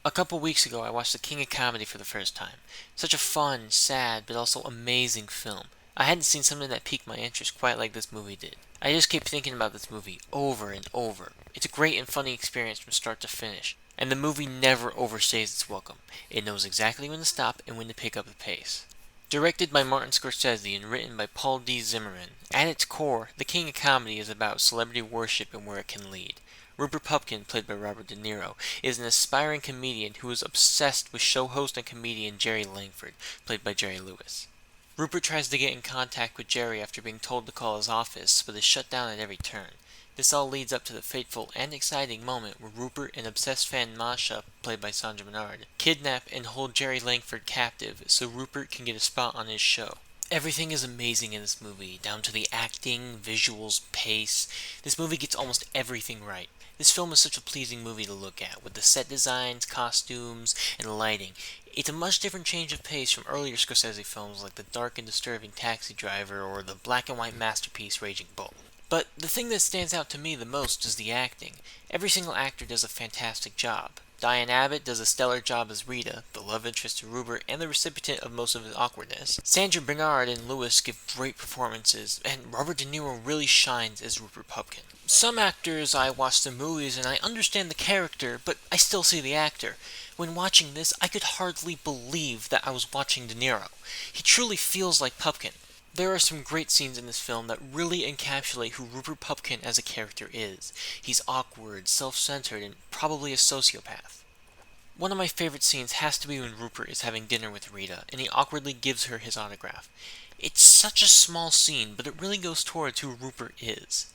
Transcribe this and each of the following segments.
A couple weeks ago, I watched The King of Comedy for the first time. Such a fun, sad, but also amazing film. I hadn't seen something that piqued my interest quite like this movie did. I just kept thinking about this movie over and over. It's a great and funny experience from start to finish, and the movie never overstays its welcome. It knows exactly when to stop and when to pick up the pace. Directed by Martin Scorsese and written by Paul D. Zimmerman, at its core, The King of Comedy is about celebrity worship and where it can lead. Rupert Pupkin, played by Robert De Niro, is an aspiring comedian who is obsessed with show host and comedian Jerry Langford, played by Jerry Lewis. Rupert tries to get in contact with Jerry after being told to call his office, but is shut down at every turn. This all leads up to the fateful and exciting moment where Rupert and obsessed fan Masha, played by Sandra Bernard, kidnap and hold Jerry Langford captive so Rupert can get a spot on his show. Everything is amazing in this movie, down to the acting, visuals, pace. This movie gets almost everything right. This film is such a pleasing movie to look at, with the set designs, costumes, and lighting. It's a much different change of pace from earlier Scorsese films like the dark and disturbing Taxi Driver or the black and white masterpiece Raging Bull. But the thing that stands out to me the most is the acting. Every single actor does a fantastic job. Diane Abbott does a stellar job as Rita, the love interest to Rupert and the recipient of most of his awkwardness. Sandra Bernard and Lewis give great performances, and Robert De Niro really shines as Rupert Pupkin. Some actors, I watch their movies and I understand the character, but I still see the actor. When watching this, I could hardly believe that I was watching De Niro. He truly feels like Pupkin. There are some great scenes in this film that really encapsulate who Rupert Pupkin as a character is. He's awkward, self-centered, and probably a sociopath. One of my favorite scenes has to be when Rupert is having dinner with Rita, and he awkwardly gives her his autograph. It's such a small scene, but it really goes towards who Rupert is.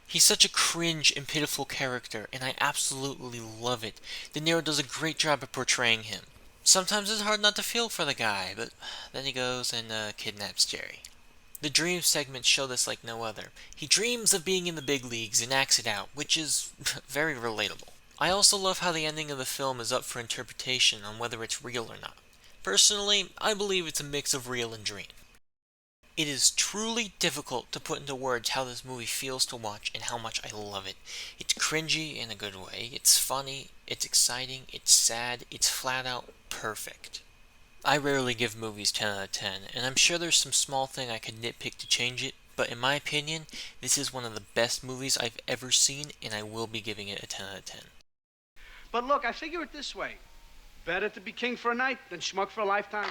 He's such a cringe and pitiful character, and I absolutely love it. De Niro does a great job of portraying him. Sometimes it's hard not to feel for the guy, but then he goes and kidnaps Jerry. The dream segments show this like no other. He dreams of being in the big leagues and acts it out, which is very relatable. I also love how the ending of the film is up for interpretation on whether it's real or not. Personally, I believe it's a mix of real and dream. It is truly difficult to put into words how this movie feels to watch and how much I love it. It's cringy in a good way, it's funny, it's exciting, it's sad, it's flat out perfect. I rarely give movies 10 out of 10, and I'm sure there's some small thing I could nitpick to change it, but in my opinion, this is one of the best movies I've ever seen, and I will be giving it a 10 out of 10. But look, I figure it this way. Better to be king for a night than schmuck for a lifetime.